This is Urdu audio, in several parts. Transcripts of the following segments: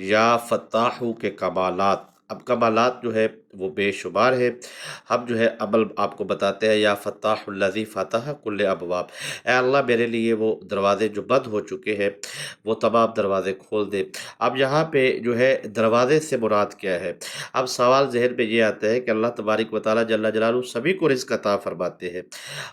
یا فتاحو کے کمالات۔ اب کمالات جو ہے وہ بے شمار ہے، ہم جو ہے عمل آپ کو بتاتے ہیں۔ یا فتاح الذی فتح کل ابواب، اے اللہ میرے لیے وہ دروازے جو بند ہو چکے ہیں وہ تمام دروازے کھول دے۔ اب یہاں پہ جو ہے دروازے سے مراد کیا ہے؟ اب سوال ذہن میں یہ آتا ہے کہ اللہ تبارک و تعالیٰ جل جلالہ سبھی کو رزق عطا فرماتے ہیں۔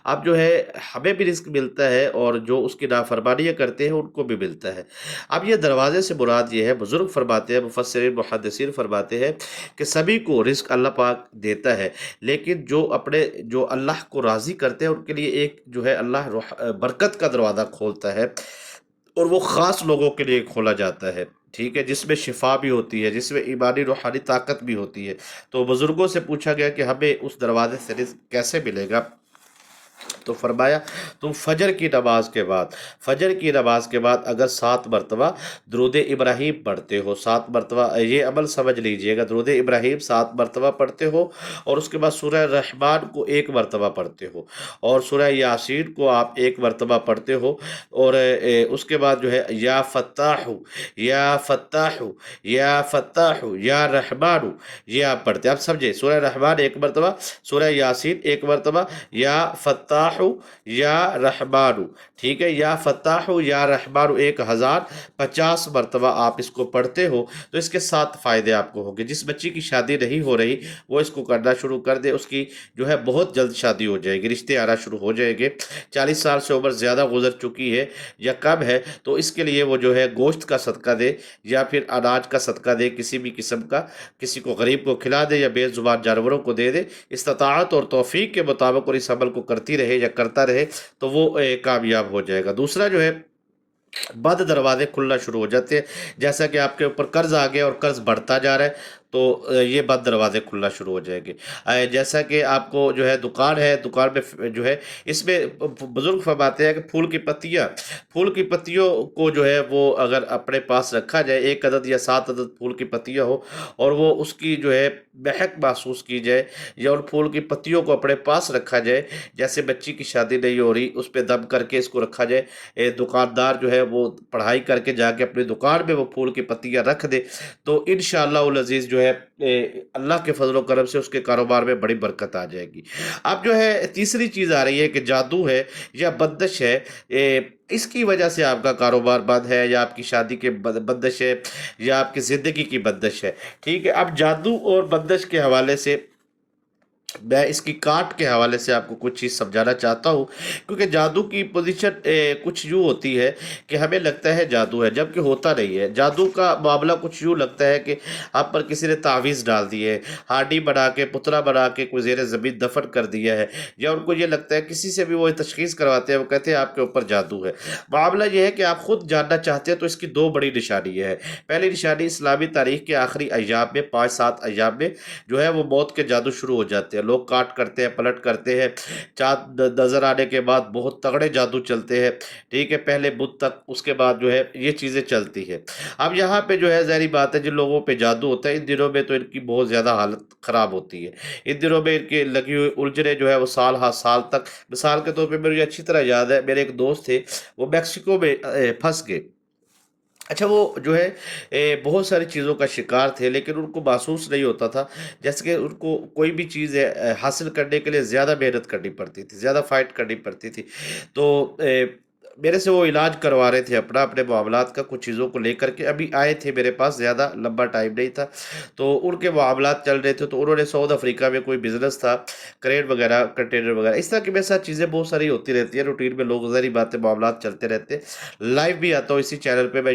اب جو ہے ہمیں بھی رزق ملتا ہے اور جو اس کی نافرمانیاں کرتے ہیں ان کو بھی ملتا ہے۔ اب یہ دروازے سے مراد یہ ہے، بزرگ فرماتے ہیں، مفسرین محدثین فرماتے ہیں کہ سبھی کو رزق اللہ پاک دیتا ہے، لیکن جو اللہ کو راضی کرتے ہیں ان کے لیے ایک جو ہے اللہ برکت کا دروازہ کھولتا ہے، اور وہ خاص لوگوں کے لیے کھولا جاتا ہے، ٹھیک ہے، جس میں شفا بھی ہوتی ہے، جس میں ایمانی روحانی طاقت بھی ہوتی ہے۔ تو بزرگوں سے پوچھا گیا کہ ہمیں اس دروازے سے رزق کیسے ملے گا؟ تو فرمایا تم فجر کی نماز کے بعد اگر 7 مرتبہ درود ابراہیم پڑھتے ہو، 7 مرتبہ یہ عمل سمجھ لیجئے گا، درود ابراہیم 7 مرتبہ پڑھتے ہو، اور اس کے بعد سورہ رحمان کو 1 مرتبہ پڑھتے ہو، اور سورہ یاسین کو آپ 1 مرتبہ پڑھتے ہو، اور اس کے بعد جو ہے یا فتاح یا فتاح یا فتاح یا رحمان، یہ آپ پڑھتے ہیں۔ آپ سمجھے، سورہ رحمان 1 مرتبہ، سورہ یاسین 1 مرتبہ، یا فتاح یا رحمان، ٹھیک ہے، یا فتاح یا رحمان 1050 مرتبہ آپ اس کو پڑھتے ہو تو اس کے 7 فائدے آپ کو ہوں گے۔ جس بچی کی شادی نہیں ہو رہی وہ اس کو کرنا شروع کر دے، اس کی جو ہے بہت جلد شادی ہو جائے گی، رشتے آنا شروع ہو جائیں گے۔ 40 سال سے عمر زیادہ گزر چکی ہے یا کم ہے تو اس کے لیے وہ جو ہے گوشت کا صدقہ دے یا پھر اناج کا صدقہ دے، کسی بھی قسم کا، کسی کو غریب کو کھلا دے یا بے زبان جانوروں کو دے دے، استطاعت اور توفیق کے مطابق، اور اس عمل کو کرتی رہے یا کرتا رہے تو وہ کامیاب ہو جائے گا۔ دوسرا جو ہے بند دروازے کھلنا شروع ہو جاتے ہیں، جیسا کہ آپ کے اوپر قرض آ گیا اور قرض بڑھتا جا رہا ہے تو یہ بند دروازے کھلنا شروع ہو جائیں گے۔ جیسا کہ آپ کو جو ہے دکان ہے، دکان میں جو ہے اس میں بزرگ فرماتے ہیں کہ پھول کی پتیوں کو جو ہے وہ اگر اپنے پاس رکھا جائے، 1 عدد یا 7 عدد پھول کی پتیاں ہو، اور وہ اس کی جو ہے مہک محسوس کی جائے، یا ان پھول کی پتیوں کو اپنے پاس رکھا جائے، جیسے بچی کی شادی نہیں ہو رہی اس پہ دم کر کے اس کو رکھا جائے، دکاندار جو ہے وہ پڑھائی کر کے جا کے اپنی دکان میں وہ پھول کی پتیاں رکھ دے تو انشاءاللہ العزیز جو ہے اللہ کے فضل و کرم سے اس کے کاروبار میں بڑی برکت آ جائے گی۔ اب جو ہے تیسری چیز آ رہی ہے کہ جادو ہے یا بندش ہے، اس کی وجہ سے آپ کا کاروبار بند ہے، یا آپ کی شادی کے بندش ہے، یا آپ کی زندگی کی بندش ہے، ٹھیک ہے۔ اب جادو اور بندش کے حوالے سے میں اس کی کاٹ کے حوالے سے آپ کو کچھ چیز سمجھانا چاہتا ہوں، کیونکہ جادو کی پوزیشن کچھ یوں ہوتی ہے کہ ہمیں لگتا ہے جادو ہے جبکہ ہوتا نہیں ہے۔ جادو کا معاملہ کچھ یوں لگتا ہے کہ آپ پر کسی نے تعویذ ڈال دی ہے، ہانڈی بنا کے، پتلا بنا کے کوئی زیر زمین دفن کر دیا ہے، یا ان کو یہ لگتا ہے، کسی سے بھی وہ تشخیص کرواتے ہیں، وہ کہتے ہیں آپ کے اوپر جادو ہے۔ معاملہ یہ ہے کہ آپ خود جاننا چاہتے ہیں تو اس کی 2 بڑی نشانی ہے۔ پہلی نشانی، اسلامی تاریخ کے آخری ایام میں، 5-7 ایام میں جو ہے وہ موت کے جادو شروع ہو جاتے ہیں، لوگ کاٹ کرتے ہیں، پلٹ کرتے ہیں، چاند نظر آنے کے بعد بہت تگڑے جادو چلتے ہیں، ٹھیک ہے، پہلے بدھ تک، اس کے بعد جو ہے یہ چیزیں چلتی ہے۔ اب یہاں پہ جو ہے ظاہری بات ہے، جن لوگوں پہ جادو ہوتا ہے ان دنوں میں تو ان کی بہت زیادہ حالت خراب ہوتی ہے، ان دنوں میں ان کے لگی ہوئی الجھنیں جو ہے وہ سال ہر سال تک، مثال کے طور پہ مجھے اچھی طرح یاد ہے، میرے ایک دوست تھے، وہ میکسیکو میں پھنس گئے۔ اچھا، وہ جو ہے بہت ساری چیزوں کا شکار تھے لیکن ان کو محسوس نہیں ہوتا تھا، جیسے کہ ان کو کوئی بھی چیز حاصل کرنے کے لیے زیادہ محنت کرنی پڑتی تھی، زیادہ فائٹ کرنی پڑتی تھی۔ تو میرے سے وہ علاج کروا رہے تھے اپنا، اپنے معاملات کا، کچھ چیزوں کو لے کر کے ابھی آئے تھے میرے پاس، زیادہ لمبا ٹائم نہیں تھا، تو ان کے معاملات چل رہے تھے، تو انہوں نے ساؤتھ افریقہ میں کوئی بزنس تھا، کریٹ وغیرہ، کنٹینر وغیرہ، اس طرح کی میرے ساتھ چیزیں بہت ساری ہوتی رہتی ہیں روٹین میں، لوگ ظاہری باتیں معاملات چلتے رہتے ہیں۔ لائیو بھی آتا ہوں اسی چینل پہ، میں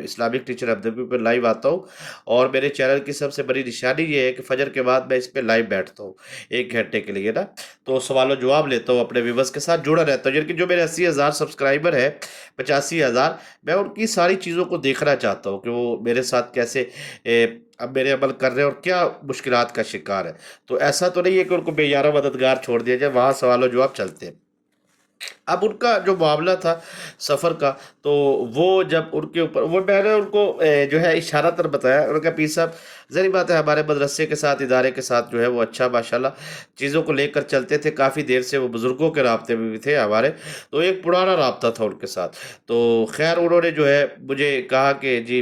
اسلامک ٹیچر عبدالبی پہ لائیو آتا ہوں، اور میرے چینل کی سب سے بڑی نشانی یہ ہے کہ فجر کے بعد میں اس پہ لائیو بیٹھتا ہوں 1 گھنٹے کے لیے نا، تو سوال و جواب لیتا ہوں، اپنے ویورز کے ساتھ جڑا رہتا ہوں، یعنی کہ جو میرے 80,000 سبسکرائبر ہے، 85,000، میں ان کی ساری چیزوں کو دیکھنا چاہتا ہوں کہ وہ میرے ساتھ کیسے اب میرے عمل کر رہے ہیں اور کیا مشکلات کا شکار ہے۔ تو ایسا تو نہیں ہے کہ ان کو بے یارہ مددگار چھوڑ دیا جائے، وہاں سوال و جواب چلتے ہیں۔ اب ان کا جو معاملہ تھا سفر کا، تو وہ جب ان کے اوپر، وہ میں نے ان کو جو ہے اشارہ تر بتایا، انہوں نے کہا پیر صاحب ظاہری بات ہے ہمارے مدرسے کے ساتھ، ادارے کے ساتھ جو ہے وہ اچھا ماشاءاللہ چیزوں کو لے کر چلتے تھے، کافی دیر سے وہ بزرگوں کے رابطے میں بھی تھے ہمارے، تو ایک پرانا رابطہ تھا ان کے ساتھ۔ تو خیر انہوں نے جو ہے مجھے کہا کہ جی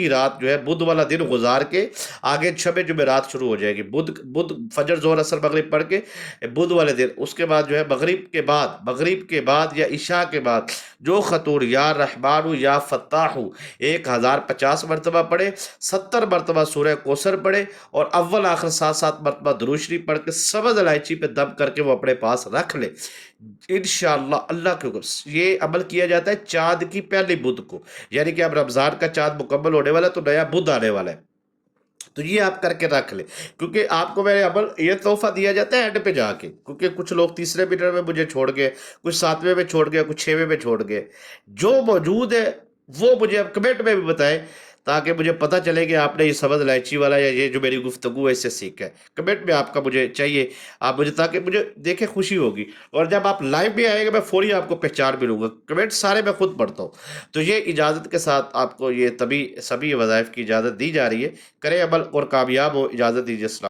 کی رات جو ہے بدھ والا دن گزار کے آگے شب جمعرات شروع ہو جائے گی، بدھ فجر ظہر عصر مغرب پڑھ کے بدھ والے دن، اس کے بعد جو ہے مغرب کے بعد یا عشاء کے بعد جو خطور یا رحمان یا فتاح 1050 مرتبہ پڑھے، 70 مرتبہ سورہ کوثر پڑھے، اور اول آخر 7 مرتبہ درود شریف پڑھ کے سبز الائچی پہ دم کر کے وہ اپنے پاس رکھ لے، انشاءاللہ اللہ کے حکم سے یہ عمل کیا جاتا ہے چاند کی پہلی بدھ کو، یعنی کہ اب رمضان کا چاند مکمل ہونے والا ہے تو نیا بدھ آنے والا ہے، تو یہ آپ کر کے رکھ لیں، کیونکہ آپ کو میرے عمل یہ تحفہ دیا جاتا ہے اینڈ پہ جا کے، کیونکہ کچھ لوگ تیسرے منٹ میں مجھے چھوڑ گئے، کچھ 7ویں میں چھوڑ گئے، کچھ 6ویں میں چھوڑ گئے، جو موجود ہے وہ مجھے اب کمنٹ میں بھی بتائیں تاکہ مجھے پتہ چلے کہ آپ نے یہ سبز الائچی والا یا یہ جو میری گفتگو ہے اس سے سیکھا ہے، کمنٹ میں آپ کا مجھے چاہیے، آپ مجھے تاکہ مجھے دیکھے خوشی ہوگی، اور جب آپ لائیو بھی آئے گا میں فوری آپ کو پہچان ملوں گا، کمنٹ سارے میں خود پڑھتا ہوں، تو یہ اجازت کے ساتھ آپ کو یہ سبھی وظائف کی اجازت دی جا رہی ہے، کرے عمل اور کامیاب ہو، اجازت دیجیے، السلام۔